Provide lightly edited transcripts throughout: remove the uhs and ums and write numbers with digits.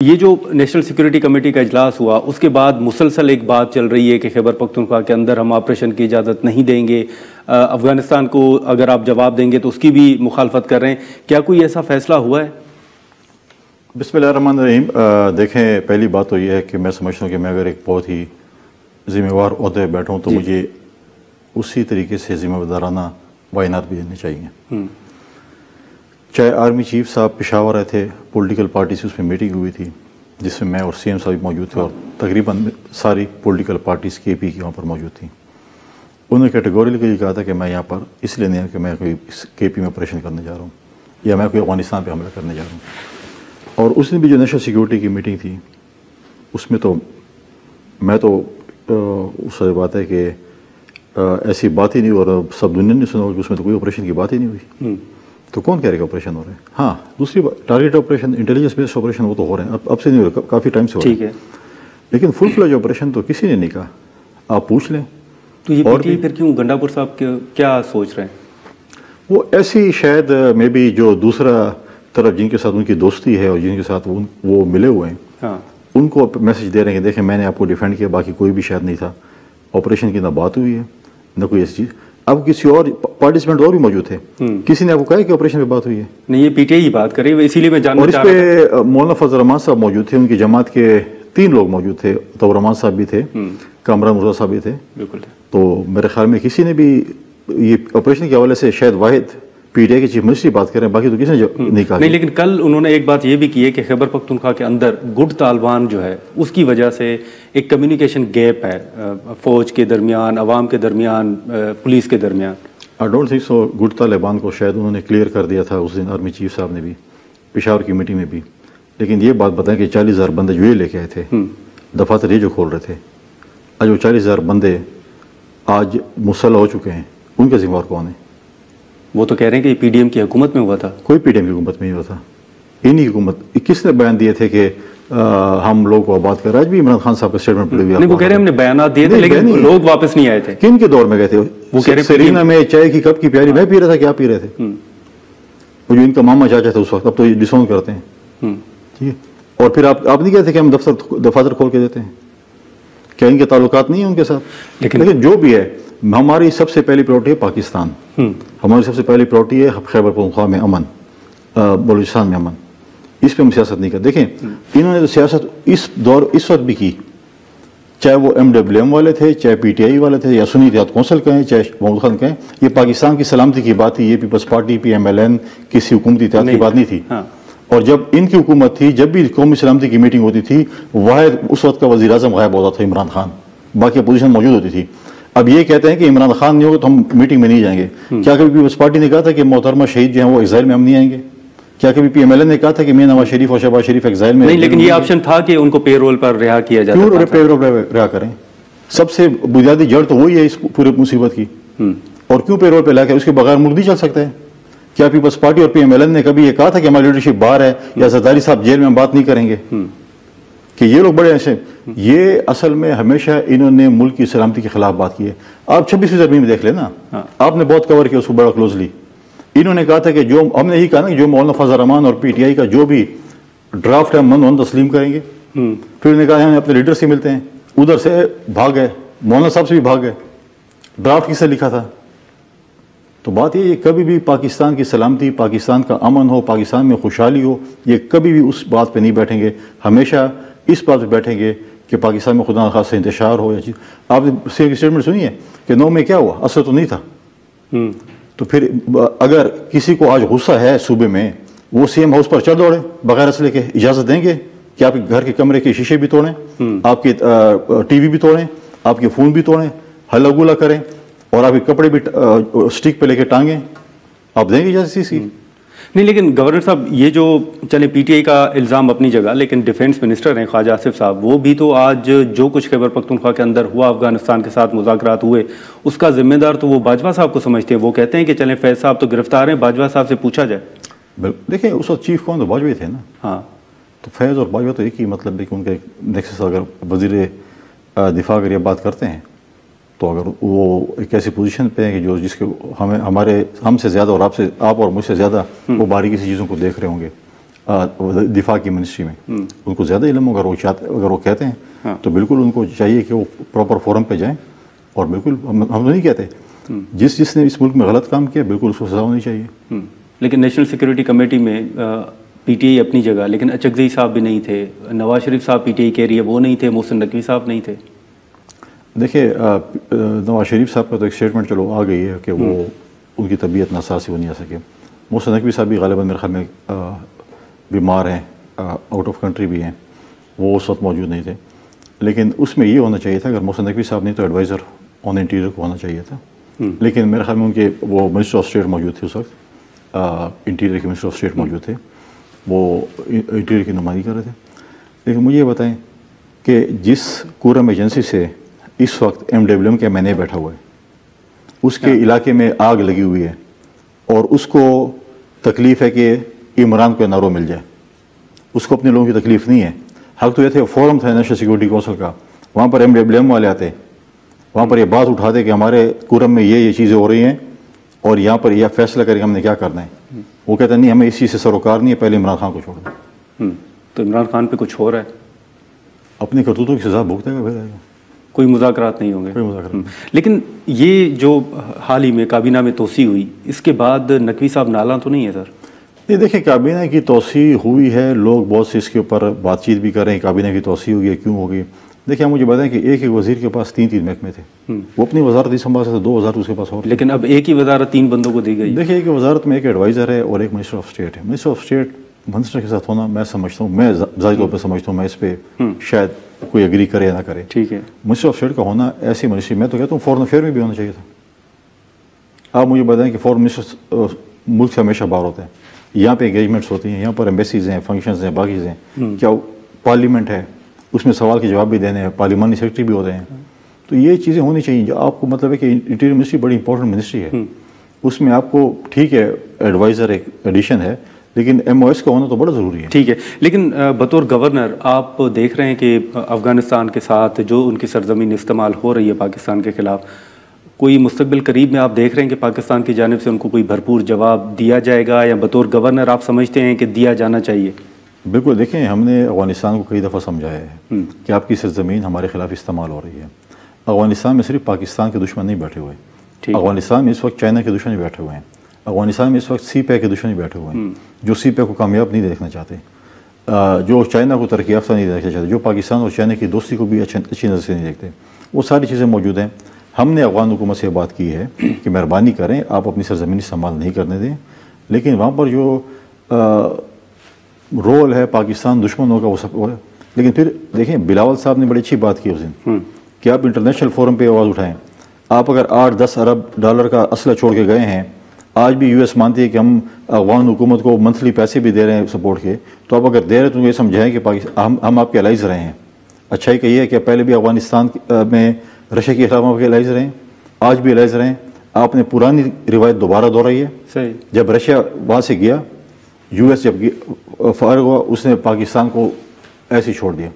یہ جو national security committee کا اجلاس ہوا اس کے بعد مسلسل ایک بات چل رہی ہے کہ خیبر پختونخوا کے اندر ہم آپریشن کی اجازت نہیں دیں گے، افغانستان کو اگر آپ جواب دیں گے تو اس کی بھی مخالفت کر رہے ہیں، کیا کوئی ایسا فیصلہ ہوا ہے؟ بسم اللہ الرحمن الرحیم۔ دیکھیں، پہلی بات تو یہ ہے کہ میں سمجھتا ہوں کہ میں اگر ایک بہت ہی ذمہ وار عہدے پہ بیٹھا ہوں تو مجھے اسی طریقے سے ذمہ دارانہ بیانات بھی دینے چاہیے۔ چاہے آرمی چیف صاحب پشاور آئے تھے، پولیٹیکل پارٹی سے اس میں میٹنگ ہوئی تھی جس میں اور سی ایم صاحب موجود تھے اور تقریباً ساری پولیٹیکل پارٹیز کے پی کی وہاں پر موجود تھیں۔ انہوں نے کیٹیگوریکلی یہ کہا تھا کہ میں یہاں پر اس لیے نہیں آیا کہ میں کوئی کے پی میں آپریشن کرنے جا رہا ہوں یا میں کوئی افغانستان پہ حملہ کرنے جا رہا ہوں۔ اور اس دن بھی جو نیشنل سیکورٹی کی میٹنگ تھی اس میں تو میں تو اس سے بات ہے کہ ایسی بات ہی نہیں، اور سب دنیا نے سنا کہ اس میں تو کوئی آپریشن کی بات ہی نہیں ہوئی۔ تو کون کہہ رہے کہ آپریشن ہو رہے ہیں؟ ہاں، دوسری بات target operation, intelligence based operation وہ تو ہو رہے ہیں، اب سے نہیں ہو رہے، کافی ٹائم سے ہو رہے ہیں، لیکن فل فلیج آپریشن تو کسی نے نہیں کہا۔ آپ پوچھ لیں تو یہ پی ٹی آئی پھر کیوں گنڈا پور صاحب کیا سوچ رہے ہیں؟ وہ ایسی شاید میں بھی جو دوسرا طرف جن کے ساتھ ان کی دوستی ہے اور جن کے ساتھ وہ ملے ہوئے ہیں ان کو میسج دے رہے ہیں کہ دیکھیں میں نے آپ کو ڈیفینڈ کیا، باقی کوئی بھی شاید نہیں تھا، آپریشن کی نہ بات ہوئی ہے نہ کوئی ایسی چیز۔ اب کسی اور پارٹیسپینٹ اور بھی موجود تھے، کسی نے آپ کو کہا کہ آپریشن پہ بات ہوئی ہے؟ نہیں، یہ پی ٹی آئی بات کرے، اسی لیے میں جاننا چاہ رہا تھا۔ اور اس پہ مولانا فضل الرحمان صاحب موجود تھے، ان کی جماعت کے 3 لوگ موجود تھے، تو رحمان صاحب بھی تھے، کامران مرزا صاحب بھی تھے، بالکل۔ تو میرے خیال میں کسی نے بھی یہ آپریشن کے حوالے سے شاید واحد پی ٹی آئی کے چیف منسٹر بات کریں، باقی تو کسی نے نہیں کہا۔ نہیں، لیکن کل انہوں نے ایک بات یہ بھی کی ہے کہ خیبر پختونخوا کے اندر گٹ طالبان جو ہے اس کی وجہ سے ایک کمیونیکیشن گیپ ہے فوج کے درمیان، عوام کے درمیان، پولیس کے درمیان۔ آئی ڈونٹ تھنک سو گٹ طالبان کو شاید انہوں نے کلیئر کر دیا تھا اس دن آرمی چیف صاحب نے بھی، پشاور کی میٹنگ میں بھی، لیکن یہ بات بتائیں کہ 40,000 بندے جو یہ لے کے آئے تھے، دفاتر یہ جو کھول رہے تھے، آج وہ 40,000 بندے آج مسلح ہو چکے ہیں، ان کا ذمہ دار کون ہے؟ وہ تو کہہ رہے ہیں کہ پی ڈی ایم کی حکومت میں ہوا تھا۔ کوئی پی ڈی ایم کی حکومت میں نہیں ہوا تھا، انہی حکومت۔ کس نے بیان دیے تھے کہ ہم لوگوں کو آباد کر رہے؟ آج بھی عمران خان صاحب کا اسٹیٹمنٹ پڑے ہوئے، وہ کہہ رہے ہیں ہم نے بیانات دیے تھے لیکن لوگ واپس نہیں آئے تھے۔ کن کے دور میں گئے تھے؟ وہ کہہ رہے ہیں سرینا میں چائے کی کپ کی پیاری میں پی رہا تھا، کیا پی رہے تھے؟ وہ جو ان کا ماما چاچا تھا اس وقت، اب تو یہ ڈسون کرتے ہیں، ٹھیک ہے۔ اور پھر آپ نہیں کہتے کہ ہم دفاتر کھول کے دیتے ہیں؟ کیا ان کے تعلقات نہیں ہیں ان کے ساتھ؟ لیکن جو بھی ہے، ہماری سب سے پہلی پریورٹی ہے پاکستان، ہماری سب سے پہلی پریورٹی ہے خیبر پختونخوا میں امن، بلوچستان میں امن، اس پہ ہم سیاست نہیں کرتے۔ دیکھیں، انہوں نے تو سیاست اس وقت بھی کی، چاہے وہ ایم ڈبلیو ایم والے تھے، چاہے پی ٹی آئی والے تھے، یا سنی اتحاد کونسل کہیں، چاہے محمود خان کہیں، یہ پاکستان کی سلامتی کی بات تھی، یہ Peoples Party, P M L N, کسی حکومتی اتحاد کی بات نہیں تھی۔ اور جب ان کی حکومت تھی، جب بھی قومی سلامتی کی میٹنگ ہوتی تھی، واحد اس وقت کا وزیر اعظم غائب ہوتا تھا، عمران خان، باقی اپوزیشن موجود ہوتی تھی۔ اب یہ کہتے ہیں کہ عمران خان نہیں ہوگا تو ہم میٹنگ میں نہیں جائیں گے۔ کیا کبھی پیپلز پارٹی نے کہا تھا کہ محترمہ شہید جو ہیں وہ ایگزائل میں ہم نہیں آئیں گے؟ کیا کبھی پی ایم ایل این نے کہا تھا کہ میں نواز شریف اور شہباز شریف ایگزائل میں؟ نہیں، لیکن یہ آپشن تھا کہ ان کو پے رول پر رہا کیا جاتا ہے۔ کیوں پے رول پر رہا کریں؟ سب سے بنیادی جڑ تو وہی ہے اس پورے مصیبت کی، اور کیوں پے رول پہ لا کے اس کے بغیر ملک نہیں چل سکتا ہے؟ کیا پیپلز پارٹی اور پی ایم ایل این نے کبھی یہ کہا تھا کہ ہماری لیڈرشپ باہر ہے یا زرداری صاحب جیل میں ہم بات نہیں کریں گے؟ کہ یہ لوگ بڑے ایسے، یہ اصل میں ہمیشہ انہوں نے ملک کی سلامتی کے خلاف بات کی ہے۔ آپ 26ویں زمین میں دیکھ لیں نا، آپ نے بہت کور کیا اس کو بڑا کلوزلی۔ انہوں نے کہا تھا کہ جو ہم نے یہی کہا نا کہ جو مولانا فضل الرحمان اور پی ٹی آئی کا جو بھی ڈرافٹ ہے ہم تسلیم کریں گے۔ پھر انہوں نے کہا ہم اپنے لیڈر سے ملتے ہیں، ادھر سے بھاگ گئے، مولانا صاحب سے بھی بھاگ گئے۔ ڈرافٹ کس سے لکھا تھا؟ تو بات یہ کبھی بھی پاکستان کی سلامتی، پاکستان کا امن ہو، پاکستان میں خوشحالی ہو، یہ کبھی بھی اس بات پہ نہیں بیٹھیں گے، ہمیشہ اس بات پہ بیٹھیں گے کہ پاکستان میں خدا نخواستہ انتشار ہو یا چیز۔ آپ نے اسٹیٹمنٹ سنی ہے کہ 9 میں کیا ہوا؟ اثر تو نہیں تھا۔ تو پھر اگر کسی کو آج غصہ ہے صوبے میں، وہ سی ایم ہاؤس پر چڑھ دوڑے بغیر اسلحے کے، اجازت دیں گے کہ آپ کے گھر کے کمرے کے شیشے بھی توڑیں، آپ کے ٹی وی بھی توڑیں، آپ کے فون بھی توڑیں، ہلا گولا کریں، اور آپ کے کپڑے بھی اسٹک پہ لے کے ٹانگیں؟ آپ دیں گے اجازت اس کی؟ نہیں، لیکن گورنر صاحب یہ جو چلے پی ٹی آئی کا الزام اپنی جگہ، لیکن ڈیفینس منسٹر ہیں خواجہ آصف صاحب، وہ بھی تو آج جو کچھ خیبر پختونخوا کے اندر ہوا، افغانستان کے ساتھ مذاکرات ہوئے، اس کا ذمہ دار تو وہ باجوہ صاحب کو سمجھتے ہیں۔ وہ کہتے ہیں کہ چلیں فیض صاحب تو گرفتار ہیں، باجوہ صاحب سے پوچھا جائے۔ دیکھیں اس وقت چیف کون تو باجوہ تھے نا، ہاں، تو فیض اور باجوہ تو ایک ہی مطلب ہے کہ ان کا نیکسس، اگر وزیر دفاع اگر یہ بات کرتے ہیں تو اگر وہ ایک ایسی پوزیشن پہ ہیں کہ جو جس کے ہم سے زیادہ اور آپ اور مجھ سے زیادہ وہ باریکی سی چیزوں کو دیکھ رہے ہوں گے، دفاع کی منسٹری میں. ان کو زیادہ علم ہوگا. اگر وہ کہتے ہیں تو بالکل ان کو چاہیے کہ وہ پراپر فورم پہ جائیں. اور بالکل ہم تو نہیں کہتے, جس نے اس ملک میں غلط کام کیا بالکل اس کو سزا ہونی چاہیے. لیکن نیشنل سیکورٹی کمیٹی میں پی ٹی آئی اپنی جگہ, لیکن اچکزئی صاحب بھی نہیں تھے, نواز شریف صاحب پی ٹی آئی کہہ رہی ہے وہ نہیں تھے, محسن نقوی صاحب نہیں تھے. دیکھیے نواز شریف صاحب کا تو ایک اسٹیٹمنٹ چلو آ گئی ہے کہ وہ ان کی طبیعت ناساز سے وہ نہیں آ سکے. محسن نقوی صاحب بھی غالباً میرے خیال میں بیمار ہیں, آؤٹ آف کنٹری بھی ہیں, وہ اس وقت موجود نہیں تھے. لیکن اس میں یہ ہونا چاہیے تھا, اگر محسن نقوی صاحب نہیں تو ایڈوائزر آن انٹیریئر کو ہونا چاہیے تھا. لیکن میرے خیال میں ان کے وہ منسٹر آف اسٹیٹ موجود تھے اس وقت, انٹیریئر کے منسٹر آف اسٹیٹ موجود تھے, وہ انٹیریئر کی نمائندگی کر رہے تھے. لیکن مجھے یہ بتائیں کہ جس کورم ایجنسی سے اس وقت MWM کے معنی بیٹھا ہوا ہے, اس کے علاقے میں آگ لگی ہوئی ہے اور اس کو تکلیف ہے کہ عمران کو نارو مل جائے, اس کو اپنے لوگوں کی تکلیف نہیں ہے. حق تو یہ تھے فورم تھا نیشنل سیکورٹی کونسل کا, وہاں پر MWM والے آتے, وہاں پر یہ بات اٹھاتے کہ ہمارے کورم میں یہ چیزیں ہو رہی ہیں اور یہاں پر یہ فیصلہ کریں کہ ہم نے کیا کرنا ہے. وہ کہتے ہیں نہیں ہمیں اس چیز سے سروکار نہیں ہے, پہلے عمران خان کو چھوڑ دیں. تو عمران خان پہ کچھ ہو رہا ہے, اپنی کرتوتوں کی سزا بھگتے گا, پھر کوئی مذاکرات نہیں ہوں گے. کوئی مذاکرات. لیکن یہ جو حال ہی میں کابینہ میں توسیع ہوئی, اس کے بعد نقوی صاحب نالاں تو نہیں ہے سر؟ یہ دیکھیں کابینہ کی توسیع ہوئی ہے, لوگ بہت سے اس کے اوپر بات چیت بھی کر رہے ہیں کابینہ کی توسیع ہوئی ہے, کیوں ہوگی. دیکھیں مجھے بتائیں کہ ایک وزیر کے پاس 3 محکمے تھے, وہ اپنی وزارت نہیں سنبھال سکتے, 2 وزارت اس کے پاس ہو. لیکن اب ایک ہی وزارت 3 بندوں کو دی گئی. دیکھیں ایک وزارت میں ایک ایڈوائزر ہے اور ایک منسٹر آف اسٹیٹ ہے. منسٹر آف اسٹیٹ منسٹر کے ساتھ ہونا میں سمجھتا ہوں, میں ذاتی طور پہ سمجھتا ہوں, میں اس پہ شاید کوئی ایگری کرے یا نہ کرے. ٹھیک ہے. منسٹر آف اسٹیٹ کا ہونا ایسی منسٹری, میں تو کہتا ہوں فورن افیئر میں بھی ہونا چاہیے تھا. آپ مجھے بتائیں کہ فورن منسٹر ملک سے ہمیشہ باہر ہوتے ہیں, یہاں پہ انگیجمنٹس ہوتی ہیں, یہاں پر ایمبیسیز ہیں, فنکشنز ہیں, باقی چیزیں, کیا پارلیمنٹ ہے اس میں سوال کے جواب بھی دینے ہیں, پارلیمانی سیکرٹری بھی ہوتے ہیں. تو یہ چیزیں ہونی چاہیے. جو آپ کو مطلب ہے کہ انٹیریئر منسٹری بڑی امپورٹنٹ منسٹری ہے, اس میں آپ کو ٹھیک ہے ایڈوائزر ایک ایڈیشن ہے, لیکن MOS کا ہونا تو بڑا ضروری ہے. ٹھیک ہے. لیکن بطور گورنر آپ دیکھ رہے ہیں کہ افغانستان کے ساتھ جو ان کی سرزمین استعمال ہو رہی ہے پاکستان کے خلاف, کوئی مستقبل قریب میں آپ دیکھ رہے ہیں کہ پاکستان کی جانب سے ان کو کوئی بھرپور جواب دیا جائے گا, یا بطور گورنر آپ سمجھتے ہیں کہ دیا جانا چاہیے؟ بالکل. دیکھیں ہم نے افغانستان کو کئی دفعہ سمجھایا ہے کہ آپ کی سرزمین ہمارے خلاف استعمال ہو رہی ہے. افغانستان میں صرف پاکستان کے دشمن نہیں بیٹھے ہوئے, افغانستان میں اس وقت چائنا کے دشمن بیٹھے ہوئے ہیں, افغانستان میں اس وقت CPI کے دشمن بیٹھے ہوئے ہیں, جو CPI کو کامیاب نہیں دیکھنا چاہتے, جو چائنا کو ترقی یافتہ نہیں دیکھنا چاہتے, جو پاکستان اور چائنا کی دوستی کو بھی اچھی نظر سے نہیں دیکھتے. وہ ساری چیزیں موجود ہیں. ہم نے افغان حکومت سے بات کی ہے کہ مہربانی کریں آپ اپنی سرزمین استعمال نہیں کرنے دیں, لیکن وہاں پر جو رول ہے پاکستان دشمنوں کا وہ سب ہے. لیکن پھر دیکھیں بلاول صاحب نے بڑی اچھی بات کی اس دن کہ آپ انٹرنیشنل فورم پہ آواز اٹھائیں. آپ اگر $8-10 ارب کا اسلحہ چھوڑ کے گئے ہیں, آج بھی US مانتی ہے کہ ہم افغان حکومت کو منتھلی پیسے بھی دے رہے ہیں سپورٹ کے, تو آپ اگر دے رہے تو یہ سمجھائیں کہ ہم آپ کے الائز رہے ہیں. اچھائی کہ یہ ہے کہ پہلے بھی افغانستان میں رشیا کے خلاف آپ کے الائز رہے ہیں, آج بھی الائز رہے ہیں. آپ نے پرانی روایت دوبارہ دہرائی ہے. صحیح. جب رشیا وہاں سے گیا, US جب فارغ ہوا, اس نے پاکستان کو ایسے چھوڑ دیا.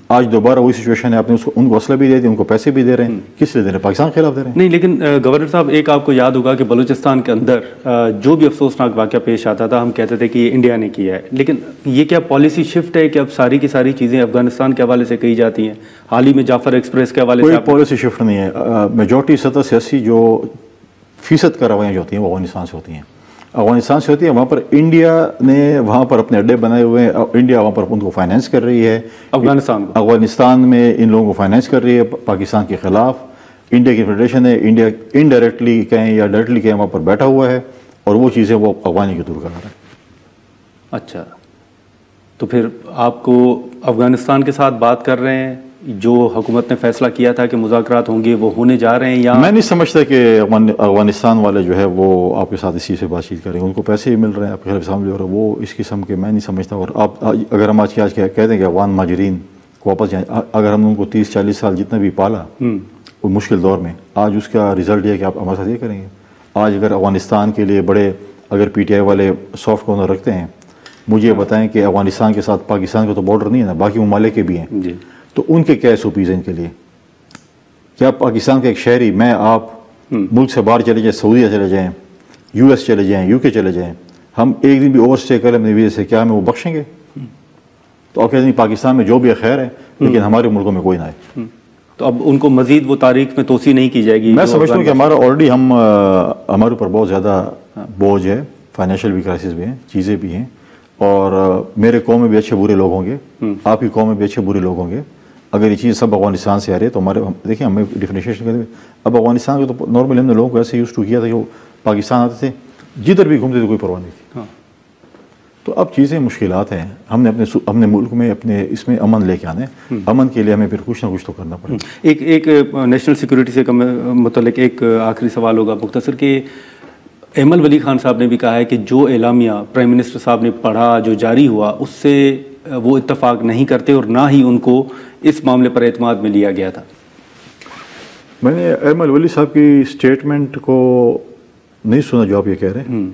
آج دوبارہ وہی سچویشن ہے, آپ نے ان کو اسلحہ بھی دے دیا, ان کو پیسے بھی دے رہے ہیں. کس لیے دے رہے ہیں؟ پاکستان کے خلاف دے رہے ہیں. نہیں, لیکن گورنر صاحب ایک آپ کو یاد ہوگا کہ بلوچستان کے اندر جو بھی افسوسناک واقعہ پیش آتا تھا ہم کہتے تھے کہ یہ انڈیا نے کیا ہے, لیکن یہ کیا پالیسی شفٹ ہے کہ اب ساری کی ساری چیزیں افغانستان کے حوالے سے کہی جاتی ہیں؟ حال ہی میں جعفر ایکسپریس کے حوالے سے کوئی پالیسی شفٹ نہیں ہے. میجورٹی سطح سیاسی جو فیصد کارروائیاں جو ہوتی ہیں وہ افغانستان سے ہوتی ہیں, افغانستان سے ہوتی ہے. وہاں پر انڈیا نے وہاں پر اپنے اڈے بنائے ہوئے ہیں, انڈیا وہاں پر ان کو فائنینس کر رہی ہے. افغانستان میں ان لوگوں کو فائنینس کر رہی ہے پاکستان کے خلاف. انڈیا کی فیڈریشن ہے, انڈیا انڈائریکٹلی کہیں یا ڈائریکٹلی کہیں وہاں پر بیٹھا ہوا ہے, اور وہ چیزیں وہ افغانی کے دور کرا رہا ہے. اچھا, تو پھر آپ کو افغانستان کے ساتھ بات کر رہے ہیں, جو حکومت نے فیصلہ کیا تھا کہ مذاکرات ہوں گے وہ ہونے جا رہے ہیں, یا میں نہیں سمجھتا کہ افغانستان والے جو ہے وہ آپ کے ساتھ اسی سے بات چیت کریں. ان کو پیسے ہی مل رہے ہیں, آپ کے خلاف سامنے ہو رہا ہے, وہ اس قسم کے میں نہیں سمجھتا. اور آپ اگر ہم آج کہہ دیں کہ افغان مہاجرین کو واپس جائیں, اگر ہم ان کو 30-40 سال جتنے بھی پالا وہ مشکل دور میں, آج اس کا رزلٹ یہ ہے کہ آپ ہمارے ساتھ یہ کریں گے. آج اگر افغانستان کے لیے بڑے اگر PTI والے سافٹ کارنر رکھتے ہیں, مجھے بتائیں کہ افغانستان کے ساتھ پاکستان کا تو بارڈر نہیں ہے نا, باقی ممالک کے بھی ہیں, تو ان کے کیا SOPs ہیں ان کے لیے؟ کیا پاکستان کا ایک شہری, میں آپ ملک سے باہر چلے جائیں, سعودیہ چلے جائیں, US چلے جائیں, UK چلے جائیں, ہم ایک دن بھی اوور اسٹے کریں اپنی وجہ سے کیا ہمیں وہ بخشیں گے؟ تو آپ کہتے ہیں پاکستان میں جو بھی ہے خیر ہے، لیکن ہمارے ملکوں میں کوئی نہ آئے. تو اب ان کو مزید وہ تاریخ میں توسیع نہیں کی جائے گی؟ میں سمجھتا ہوں کہ ہمارا آلریڈی ہمارے اوپر بہت زیادہ بوجھ ہے، فائنینشیل بھی کرائسس بھی ہیں، چیزیں بھی ہیں، اور میرے قوم میں بھی اچھے برے لوگ ہوں گے، آپ کی قوم میں بھی اچھے برے لوگ ہوں گے. اگر یہ چیز سب افغانستان سے آ رہی ہے تو ہمارے دیکھیں ہمیں ڈیفینیشن کریں. اب افغانستان کو تو نارملی ہم نے لوگوں کو ایسے یوز ٹو کیا تھا کہ وہ پاکستان آتے تھے، جدھر بھی گھومتے تھے کوئی پرواہ نہیں تھی. تو اب چیزیں مشکلات ہیں، ہم نے اپنے ملک میں اپنے اس میں امن لے کے آنے، امن کے لیے ہمیں پھر کچھ نہ کچھ تو کرنا پڑے. ایک نیشنل سیکورٹی سے متعلق ایک آخری سوال ہوگا مختصر، کہ ایمل ولی خان صاحب نے بھی کہا ہے کہ جو اعلامیہ پرائم منسٹر صاحب نے پڑھا، جو جاری ہوا، اس سے وہ اتفاق نہیں کرتے اور نہ ہی ان کو اس معاملے پر اعتماد میں لیا گیا تھا. میں نے ایمل ولی صاحب کی اسٹیٹمنٹ کو نہیں سنا جو آپ یہ کہہ رہے ہیں،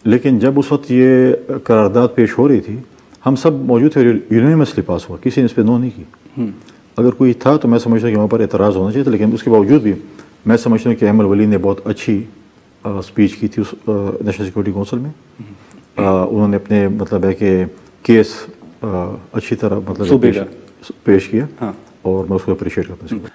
لیکن جب اس وقت یہ قرارداد پیش ہو رہی تھی ہم سب موجود تھے، یونینیمسلی پاس ہوا، کسی نے اس پہ نو نہیں کی. اگر کوئی تھا تو میں سمجھتا ہوں کہ وہاں پر اعتراض ہونا چاہیے تھا، لیکن اس کے باوجود بھی میں سمجھتا ہوں کہ ایمل ولی نے بہت اچھی اسپیچ کی تھی اس نیشنل سیکورٹی کونسل میں. انہوں نے اپنے مطلب ہے کہ کیس اچھی طرح مطلب پیش کیا، اور میں اس کو اپریشیٹ کرتا ہوں.